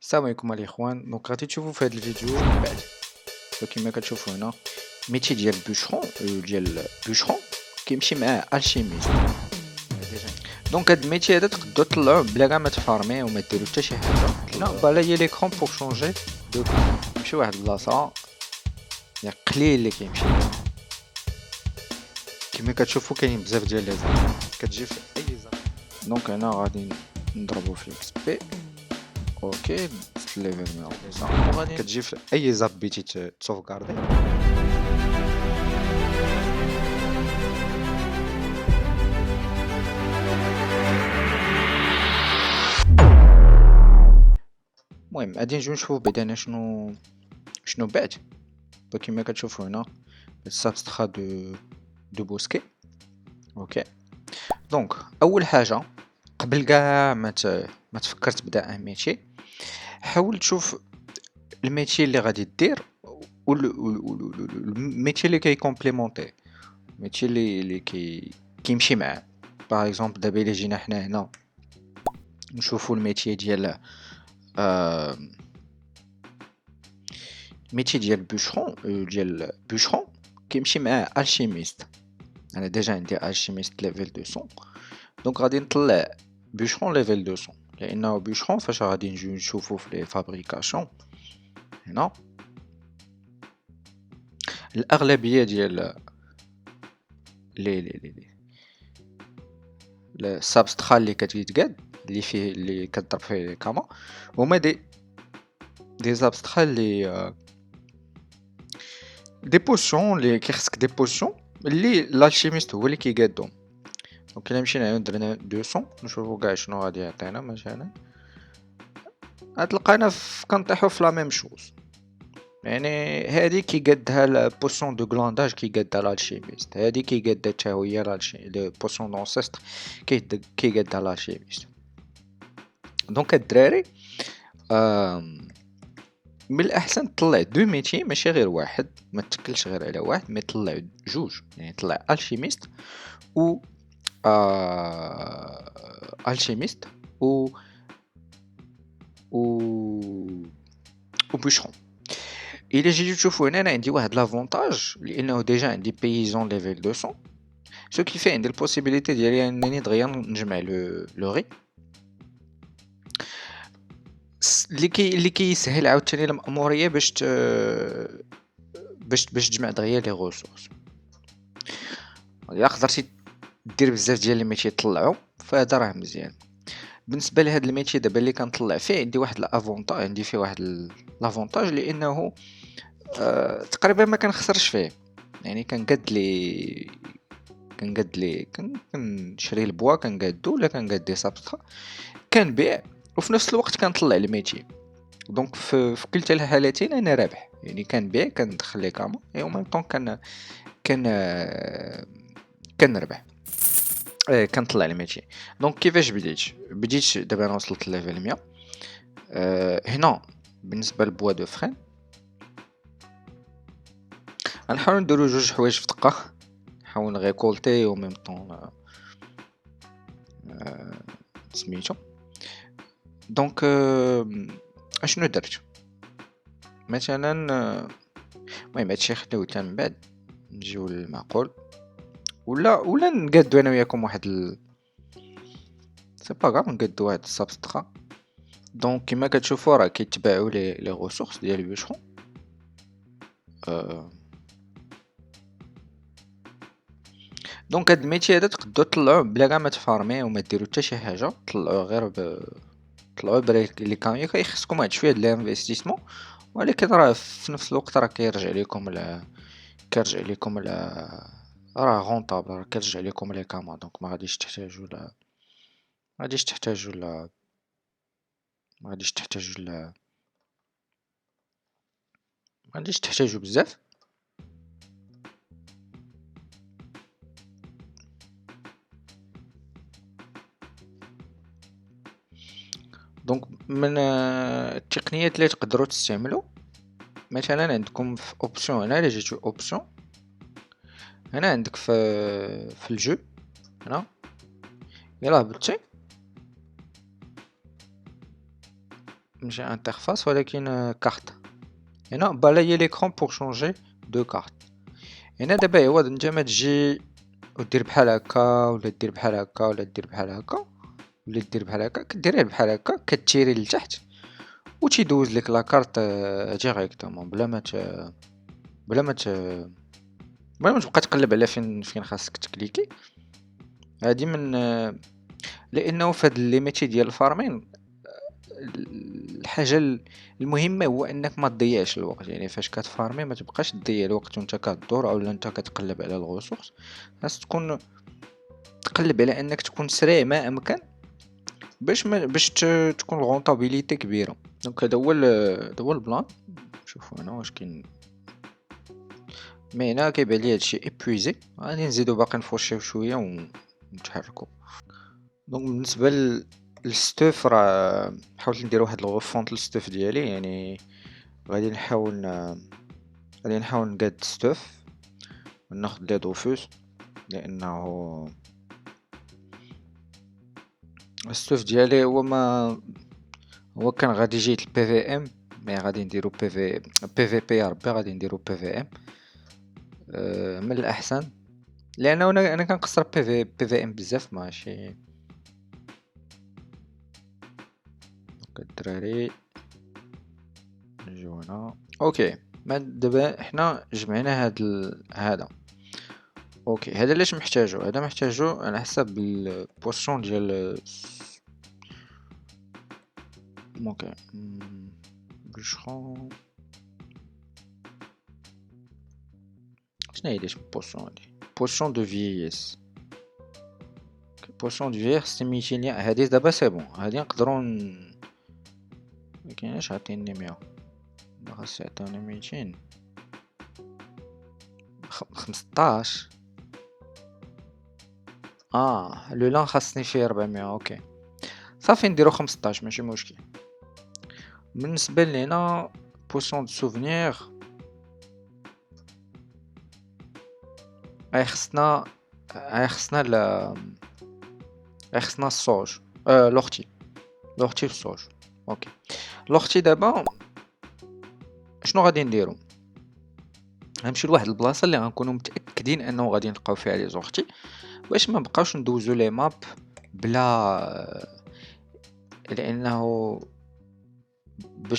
السلام عليكم الاخوان. دونك غادي تشوفوا في هذا الفيديو من بعد كما كتشوفوا هنا ميتي ديال بوشرون كيمشي مع الشيميست. دونك هاد الميتي هذا تقدروا تطلعوه بلا كاع ما تفارمي وما ديروا حتى شي حاجه. هنا بالاي ليكرون بور شونجي دو نمشيو واحد البلاصه يا قليل اللي كيمشي. كما كتشوفوا كاينين بزاف ديال لي زاب كتجي في اي زاب. دونك هنا غادي نضربوا في اكس بي. اوكي ليفل 100 وغادي كتجي في اي زاب بيتي تسوفغاردي. المهم غادي نجيو نشوفو بعدا شنو بعد. كما كتشوفوا هنا السابسترا دو بوسكي. اوكي دونك اول حاجه قبل كاع ما تفكر تبدا ان ميتي، حاول تشوف الميتي اللي غادي دير والميتي اللي كيكومبليمونتي، الميتي اللي كيمشي معاه. باغ اكزومبل دابا الا جينا حنا هنا نشوفوا الميتي ديال الميتي ديال بوشرون كيمشي مع الشيميست. انا ديجا عندي الشيميست ليفل 200، دونك غادي نطلع بوشرون ليفل 200 لانه بوشرون فاش غادي نجيو نشوفو في لي فابريكاسيون هنا الاغلبيه ديال لي السابسترا اللي كتقاد اللي فيه اللي كضرب فيه كاما هما دي سابسترا اللي دي بوسيون اللي كيخصك دي بوسيون اللي الالشيميست هو اللي كيقادهم. دونك الا مشينا درنا 200 نشوفو كاع شنو غادي يعطينا. مثلا غتلقانا كنطيحو في لا ميم شوز، يعني هادي كيقادها البوسيون دو غلانداج كيقادها الالشيميست، هادي كيقادها حتى هي لو بوسيون دونسيستر كيقادها الالشيميست. دونك الدراري من الاحسن تطلع دو ميتي ماشي غير واحد، ما تكلش غير على واحد، مي طلع جوج، يعني طلع الشيميست و الشيميست و بوشرون. الا جيتو تشوفوا هنا انا عندي واحد لافونتاج لانه ديجا عندي بيزون ليفل 200، سو كي في عندي البوسيبيليتي ديالي انني دغيا نجمع لو غي اللي كيسهل عاوتاني المأموريه باش تجمع دغيا لي غوسورس. الا قدرتي دير بزاف ديال الميتي يطلعوا فهذا راه مزيان. بالنسبه لهاد الميتي دابا اللي كنطلع فيه عندي واحد الافونتاج، عندي فيه واحد لافونتاج لانه تقريبا ما كنخسرش فيه، يعني كنقاد لي كنشري البوا كنقادو ولا كنقاد دي سابسترا كنبيع وفي نفس الوقت كنطلع الميتي. دونك في كلتا الحالتين انا رابح، يعني كنبيع كندخل لي كاما اي او ميم طون كنربح كنطلع الميتي. دونك كيفاش بديت دابا انا وصلت لليفل 100. هنا بالنسبه للبوا دو فرين غنحاولوا نديرو جوج حوايج في دقه، نحاول نغيكولتي و ميم طون سميتو. دونك اشنو درت مثلا؟ المهم هادشي خليوه حتى من بعد نجيو للمعقول، ولا نقادو انا وياكم واحد سي با غاف نقادو واحد السابسترا. دونك كما كتشوفوا راه كيتباعوا لي غوسورس ديال بيشرون. دونك هاد الميتي هذا تقدروا تطلعوه بلا كاع ما تفارمي وما ديروا حتى شي حاجه، طلعوه غير طلعوه بريك اللي كان كيخصكم واحد شويه ديال الانفستيسمون، ولكن راه في نفس الوقت راه كيرجع لكم راه غونطابل، راه كيرجع لكم لي كاما. دونك ما غاديش تحتاجوا ما غاديش تحتاجوا ما غاديش تحتاجوا ما غاديش تحتاجوا بزاف. دونك من التقنيات اللي تقدروا تستعملوا مثلا عندكم في اوبسيون هنا، الا جيتو اوبسيون هنا عندك في الجو هنا يلا هبطتي ماشي انترفاس ولكن كارت. هنا بالاي ليكرون بور شونجي دو كارت. هنا دابا هو نتا تجي ودير بحال هكا ولا دير بحال هكا ولا دير بحال هكا ولا دير بحال هكا، كديريه بحال هكا كتيري لتحت وتيدوز لك لاكارت ديريكتومون بلا ما ت... بلا ما تبقى تقلب على فين خاصك تكليكي. هادي من لانه في هاد لي ميتي ديال الفارمين الحاجه المهمه هو انك ما تضيعش الوقت. يعني فاش كتفارمي ما تبقاش تضيع الوقت وانت كدور او انت كتقلب على الغوسورس. خاص تكون تقلب على انك تكون سريع ما امكن باش تكون الغونطابيليتي كبيره. دونك هذا هو البلان. شوفوا هنا واش كاين. مي هنا كيبان لي هادشي ايبويزي، غادي نزيدو باقي نفوشيو شويه ونتحركو. دونك بالنسبه للستوف راه حاولت ندير واحد الغوفونت للستوف ديالي. يعني غادي نحاول نقاد ستوف وناخد لي دوفوس لانه الستوف ديالي هو كان غادي يجي البي في ام. مي غادي نديرو بي في بي. يا ربي غادي نديرو بي في ام من الاحسن لانه انا كنقصر بي في ام بزاف ماشي. الدراري نجيو هنا اوكي. ما دابا حنا جمعنا هذا اوكي. هذا علاش محتاجو؟ هذا محتاجو على حسب البوسيون ديال اوكي بوشخون. شنو هي ديش بوسيون هادي؟ بوسيون دو فييس. بوسيون دو فييس 200 هادي دابا سي بون. هادي نقدروا مكايناش عطيني 100 خاص يعطيوني 200 15. لو لان خاصني فيه 400. اوكي صافي نديرو 15 ماشي مشكل. بالنسبه لينا بوسيون دو سوفونير خصنا خصنا الصوج لوختي والصوج. اوكي لوختي دابا شنو غادي نديرو؟ غنمشيو لواحد البلاصه اللي غنكونوا متاكدين انه غادي نلقاو فيها لي زوختي باش ما نبقاوش ندوزو لي ماب بلا لانه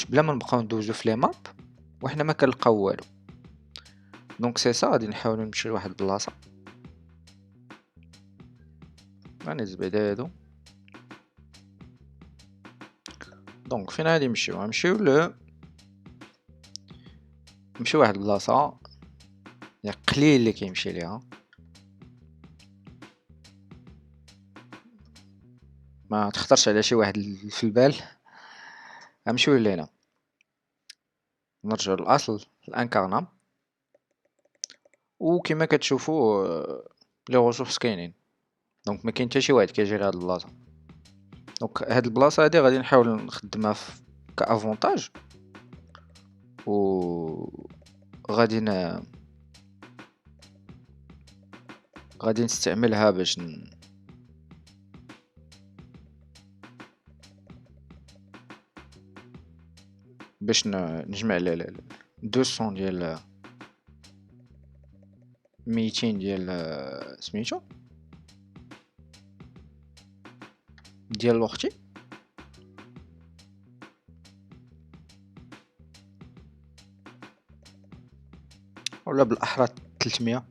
بلا ما نبقاو ندوزو في لي ماب وحنا ما كنلقاو والو. دونك سي سا غادي نحاولوا نمشيو لواحد البلاصه. غنزبد هادو. دونك فين غادي نمشيو نمشيو واحد البلاصه قليل اللي كيمشي ليها. ما تخطرش على شي واحد في البال. غنمشيو لهنا نرجعو للاصل الانكارنا وكما كتشوفوا لي غوسورس كاينين. دونك ما كاين حتى شي واحد كيجي لهاد البلاصه. دونك هاد البلاصه هادي غادي نحاول نخدمها كافونتاج و غادي غادي نستعملها باش نجمع 200 ديال 200 ديال سميتو ديال الوقتي ولا بالاحرى 300.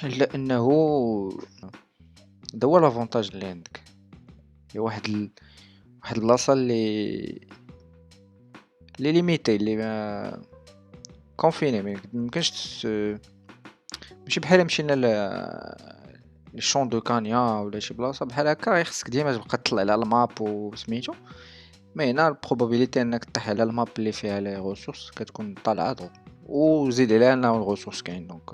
الا انه هو لافونتاج اللي عندك. هي واحد البلاصه اللي ليميتي اللي ما كونفيني ما يمكنش ماشي بحال مشينا لشون دو كانيا ولا شي بلاصه بحال هكا خصك ديما تبقى تطلع على الماب وسميتو. ما هنا البروبابيليتي انك تطيح على الماب اللي فيها لي ريسورس كتكون طالعه دو وزيد عليها انه الريسورس كاين. دونك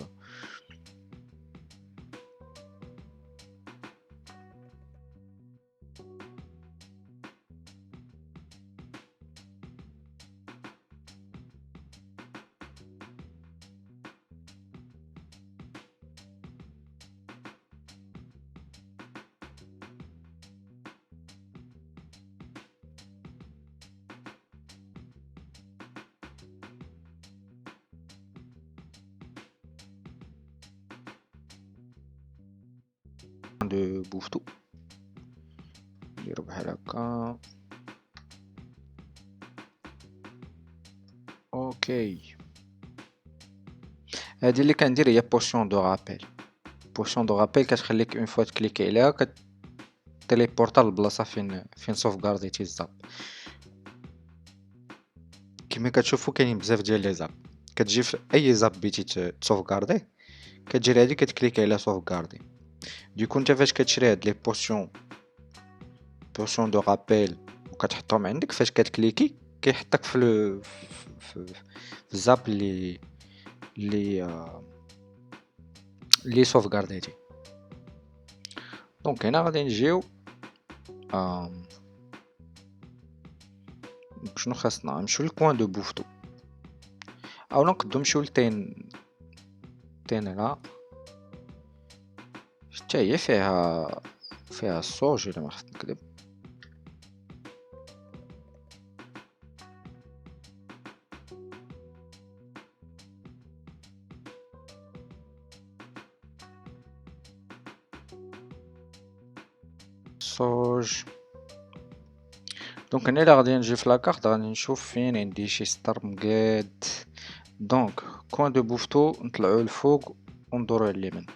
دو بوفتو نديرو بحال هكا. اوكي هادي اللي كندير هي بوسيون دو رابيل. بوسيون دو رابيل كتخليك اون فوا تكليكي عليها كتليبورتا للبلاصه فين سوفغارديتي الزاب. كما كتشوفوا كاينين بزاف ديال لي زاب، كتجي في اي زاب بيتي تسوفغاردي كتجري هادي كتكليكي على سوفغاردي. ديكو نتا فاش كتشري هاد لي بوسيون دو رابيل وكتحطهم عندك، فاش كتكليكي كيحطك في الزاب اللي اللي سوفغارديتي. دونك هنا غادي نجيو شنو خاصنا نمشيو للكوان دو بوفتو او نقدو نمشيو لتين هنا حتى هي فيها الصوج الا ما خفت نكذب. الصوج دونك هنا الا غادي نجي في لاكارت غادي نشوف فين عندي شي سطر مقاد. دونك كوان دو بوفتو نطلعو الفوق وندورو على اليمين.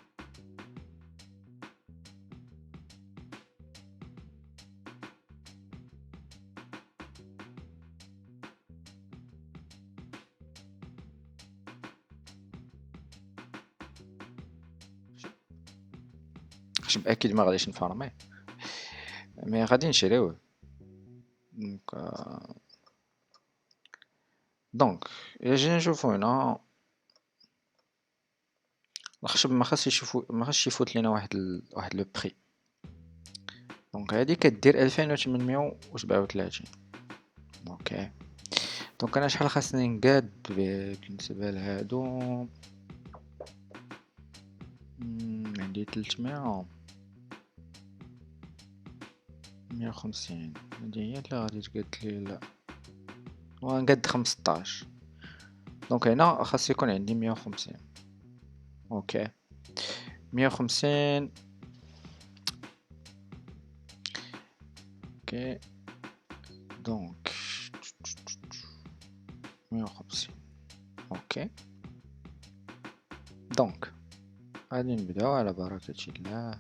اكيد ما غاديش نفارميه مي غادي نشريوه. دونك الا جينا نشوفو هنا الخشب ما خاصش يفوت لينا واحد لو بري. دونك هادي كدير 2837. اوكي دونك انا شحال خاصني نقاد بالنسبه لهادو؟ عندي 300 150. هادي هي اللي غادي تقاد لي. لا ونقاد 15. دونك هنا خاص يكون عندي 150. اوكي 150. اوكي دونك 150. اوكي دونك غادي نبداو على بركة الله.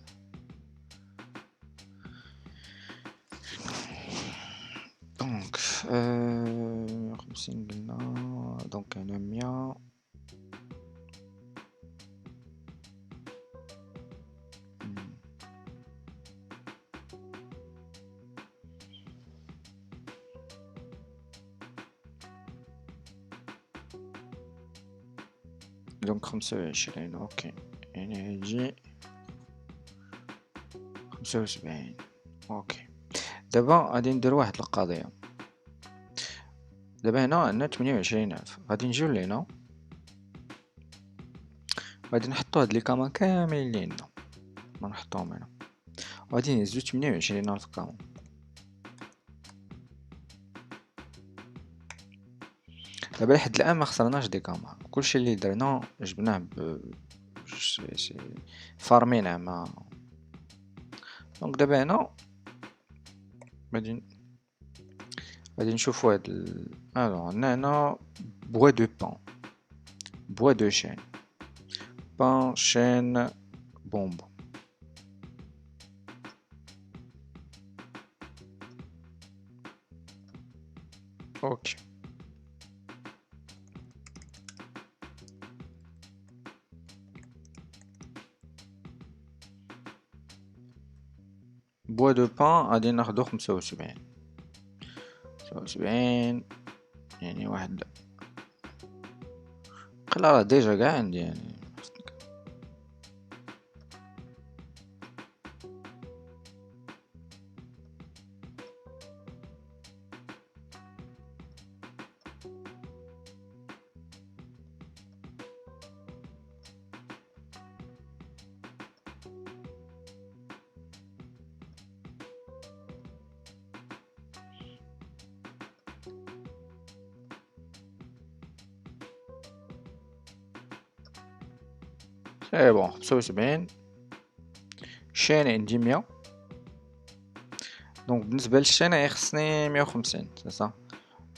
دونك 150 قلنا. دونك هنا 100. دونك 25. اوكي يعني هيجي 75. اوكي دابا غادي ندير واحد القضية. دابا هنا عندنا 28,000. غادي نجيو لهنا غادي نحطو هاد لي كاما كاملين اللي عندنا ما نحطوهم هنا. غادي نهزو 28,000 كاما. دابا لحد الان ما خسرناش دي كاما. كلشي اللي درنا جبناه فارمينه ما. دونك دابا هنا غادي نشوفو هاد الو عندنا هنا بوا دو بوا دو شين بومب. اوكي بوا دو بان غادي ناخدو 75. يعني واحد قلا راه ديجا كاع عندي يعني. سي بون 75. الشين عندي 100. دونك بالنسبة للشين خصني 150 سي صا.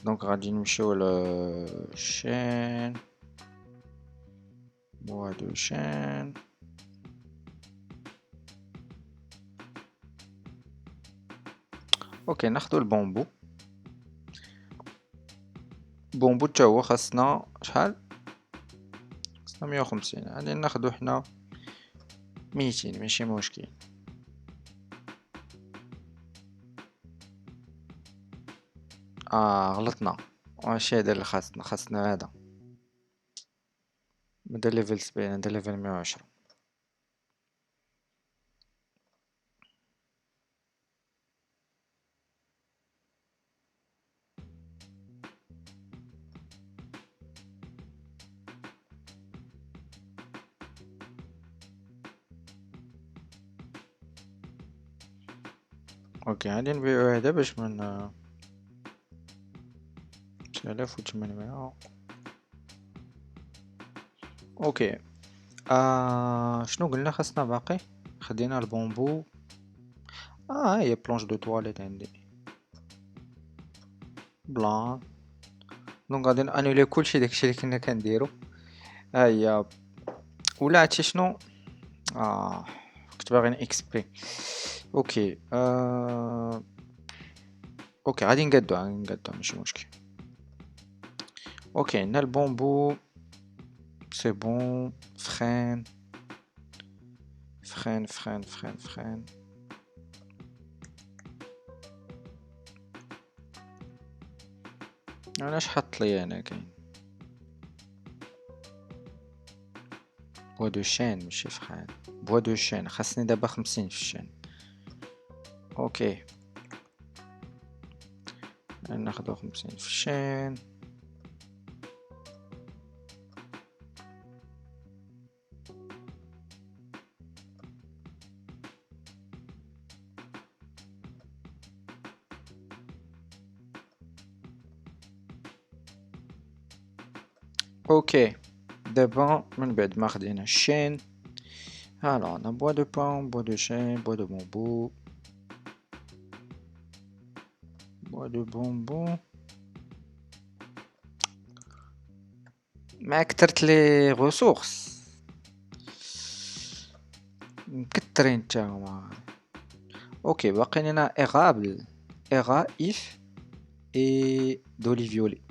دونك غادي نمشيو للشين بوا دو شين. اوكي ناخدو البومبو. بومبو تا هو خاصنا شحال؟ خاصنا 150. غادي ناخدو حنا 200 ماشي مشكل. غلطنا. ماشي هذا اللي خاصنا هذا. هذا ليفل 70 هذا ليفل 110. اوكي غادي نبيعو هذا باش من 9800. اوكي شنو قلنا خاصنا باقي؟ خدينا البومبو. هي بلونش دو تواليت عندي بلان. دونك غادي انولي كلشي داكشي اللي كنا كنديرو. هي ولا عرفتي شنو؟ كنت باغي اكسبري. اوكي اوكي غادي نقادو ماشي مشكل. اوكي عندنا البومبو سي بون. فرين فرين فرين فرين فرين. علاش حط لي انا كاين بوا دو شين ماشي فرين. بوا دو شين خاصني دابا 50 في الشين. اوكي ناخدو 50 في الشين. اوكي دابا من بعد ما خدينا الشين alors on a bois de pain, bois de chêne, bois de bambou, bois de bonbon. ما كثرت لي ressources مكثرين نتاهما. اوكي باقي لنا ايغابل ايغايف اي دوليفيولي.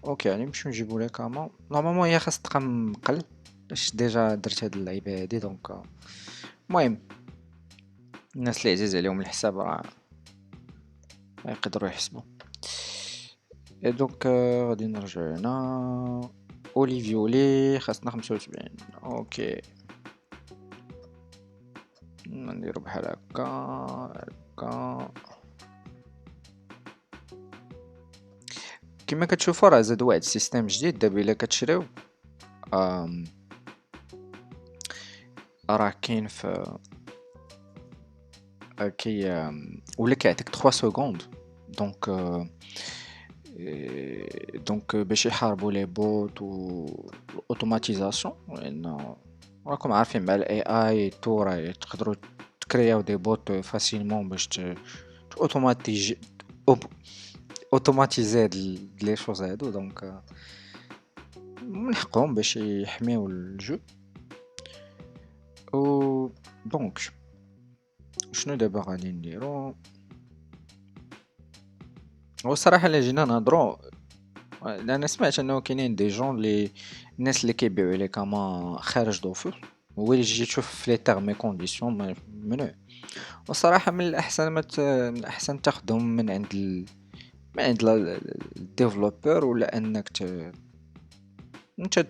اوكي يعني نمشيو نجيبو لي كاما. نورمالمون هي خاص تبقى مقل باش ديجا درت هاد اللعيبه هادي. دونك المهم الناس اللي عزيز عليهم الحساب راه يقدروا يحسبوا. دونك غادي نرجع هنا اوليفيولي خاصنا 75. اوكي نديرو بحال هكا. كما كتشوفوا راه زاد واحد السيستم جديد دابا الا كتشريو راه كاين في كي ولا كيعطيك 3 سكوند. دونك باش يحاربوا لي بوت و الاوتوماتيزاسيون. لان راكم عارفين مع الاي اي تو راه تقدروا تكرياو دي بوت فاسيلمون باش اوتوماتيزي هاد لي شوز هادو. دونك من حقهم باش يحميو الجو. و دونك شنو دابا غادي نديرو؟ هو الصراحه الا جينا نهضرو انا سمعت انه كاينين دي جون لي الناس اللي كيبيعوا لي كاما خارج دوفر. هو اللي جيت تشوف في لي تيرم اي كونديسيون منو. والصراحه من الاحسن من الاحسن تاخذهم من عند من عند الديفلوبر ولا انك انت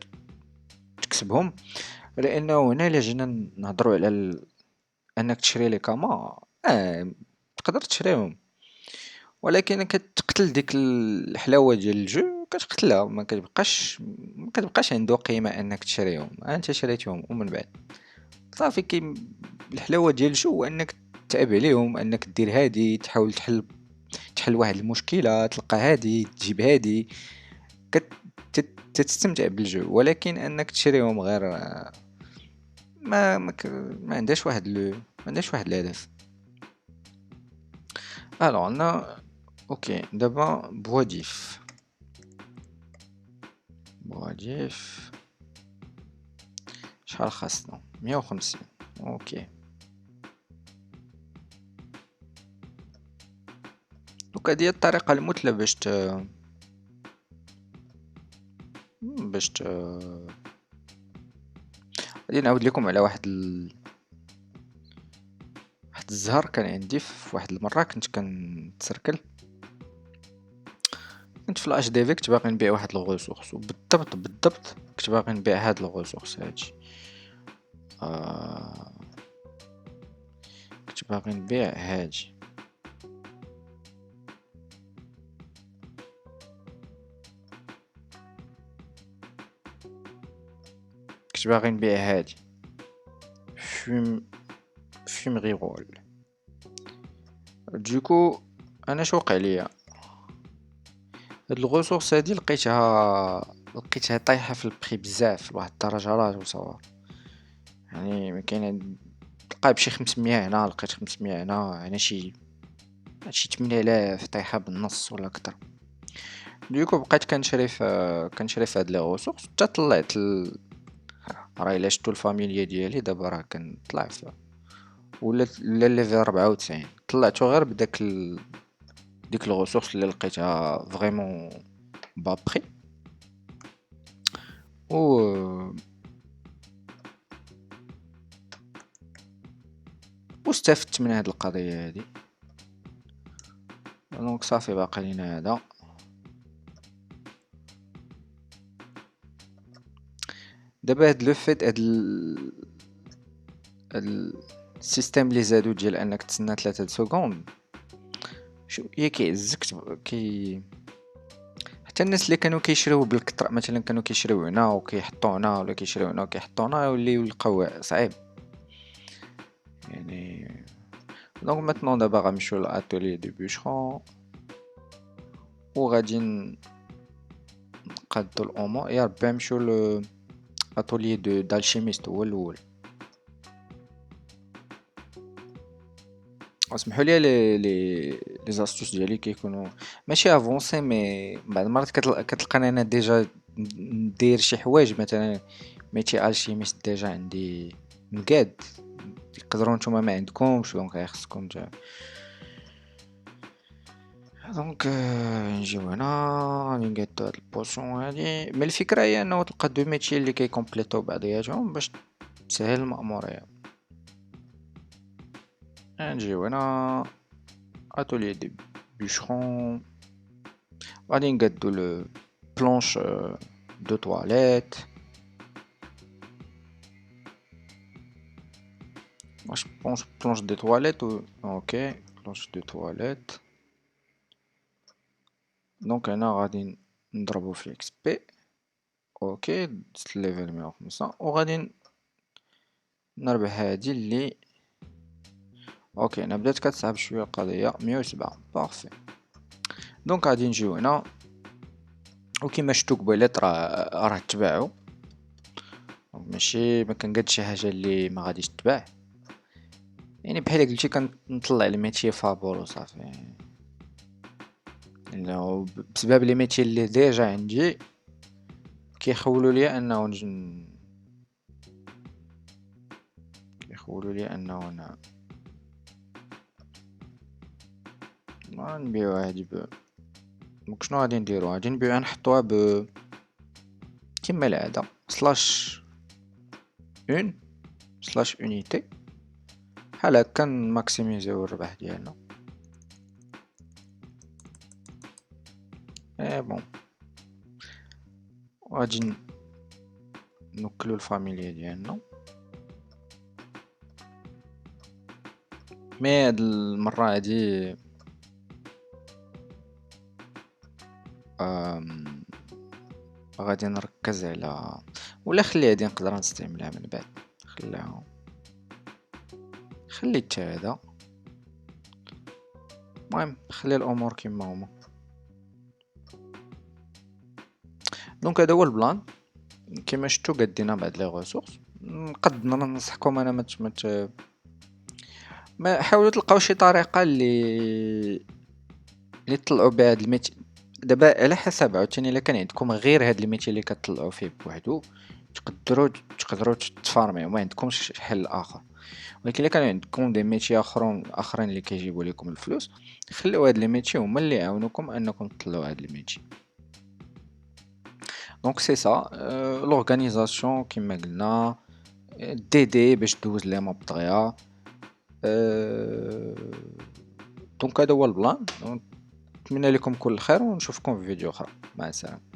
تكسبهم. لانه هنا الا جينا نهضروا على انك تشري لي كاما تقدر تشريهم ولكن كتقتل ديك الحلاوه ديال الجو. كتقتلها ما كتبقاش عنده قيمه انك تشريهم. انت شريتهم ومن بعد صافي كي الحلاوه ديال الجو هو انك تعب عليهم انك دير هادي تحاول تحل واحد المشكله تلقى هادي تجيب هادي تستمتع بالجو. ولكن انك تشريهم غير ما عندهاش واحد ما عندهاش واحد الهدف. الوغ عندنا اوكي دابا بواديف. شحال خاصنا؟ 150. اوكي دوك هادي هي الطريقة المثلى باش غادي نعاود لكم على واحد واحد الزهر كان عندي في واحد المرة. كنت كنتسركل، كنت في الاش دي في، كنت باغي نبيع واحد الغوسورس، وبالضبط كنت باغي نبيع هاد الغوسورس هادشي. آه... كنت باغي نبيع هادشي. كنت باغي نبيع هادي فيم غيغول. دوكو انا شوق عليا هاد الغوسورس هادي، لقيتها طايحه في البري بزاف لواحد الدرجه لا توصور. يعني ما كاين تلقى بشي 500 هنا، لقيت 500 هنا، يعني شي 8000 طايحه بالنص ولا اكثر. دوكو بقيت كنشري في هاد لي غوسورس حتى طلعت راه الا شفتو الفاميليا ديالي دابا راه كنطلع في ولا ليفل 94. طلعتو غير بداك ديك الغوسورس اللي لقيتها فريمون با بري. و واستفدت من هاد القضيه هادي. دونك صافي باقي لينا هذا. دابا هاد لو فيت هاد السيستم اللي زادو ديال انك تسنى 3 سكوند، شو هي كيعزك حتى الناس اللي كانوا كيشريو بالكثر مثلا كانوا كيشريو هنا وكيحطوا هنا ولا كيشريو هنا وكيحطوا هنا، يوليو يلقاو صعيب يعني. دونك ماتنون دابا غنمشيو لاتولي دو بوشرون وغادي نقادو الامور. يا ربي نمشيو لاتولي دالشيميست هو الاول. اسمحوا لي لي زاستوس ديالي كيكونوا ماشي افونسي، مي بعض المرات كتلقاني انا ديجا ندير شي حوايج. مثلا ميتي الشيميست ديجا عندي مقاد، يقدروا نتوما ما عندكمش، دونك خصكم دونك نجيو هنا غادي نقادو هاد البوسيون هادي. مي الفكره هي انه تلقى دو ميتي اللي كيكومبليتو بعضياتهم باش تسهل المأمورية. نجيو هنا اتولي دي بوشرون، غادي نقادو لو بلونش دو تواليت. واش بلونش دو تواليت اوكي بلونش دو تواليت. دونك هنا غادي نضربو في اكس بي. اوكي دزت ليفل 105 وغادي نربح هادي اللي اوكي. انا بدات كتصعب شويه القضيه. 107 بارفي. دونك غادي نجيو هنا وكيما شفتو قبيلات راه تباعو. ماشي ما كنقادش شي حاجه اللي ما غاديش تباع، يعني بحال قلتي كنطلع الميتي فابور وصافي. لانه بسبب لي ميتي اللي ديجا عندي كيخولوا لي انه انا ما نبيعو هادي دونك شنو غادي نديرو؟ غادي نبيعوها نحطوها كما العاده سلاش اون سلاش اونيتي. بحال هكا نماكسيميزيو الربح ديالنا. بون غادي نوكلو الفاميليا ديالنا. مي هاد المره هادي غادي نركز على ولا خلي هادي نقدر نستعملها من بعد. خليت هذا. المهم خلي الامور كما هما. دونك هذا هو البلان. كما شفتوا قدينا بعض لي ريسورس نقد ننصحكم انا ما حاولوا تلقاو شي طريقه اللي تطلعوا بها هاد الميت. دابا على حسب عاوتاني الا كان عندكم غير هاد الميتي اللي كتطلعوا فيه بوحدو، تقدروا تفارميو، ما عندكمش حل اخر. ولكن الا كان عندكم دي ميتي اخرين اللي كيجيبوا لكم الفلوس، خليو هاد لي ميتي هما اللي يعاونوكم انكم تطلعوا هاد لي ميتي. دونك سي سا لورغانيزاسيون كيما قلنا، دي باش دوز لي ماب دغيا. دونك هذا هو البلان. نتمنى لكم كل خير ونشوفكم في فيديو اخر. مع السلامه.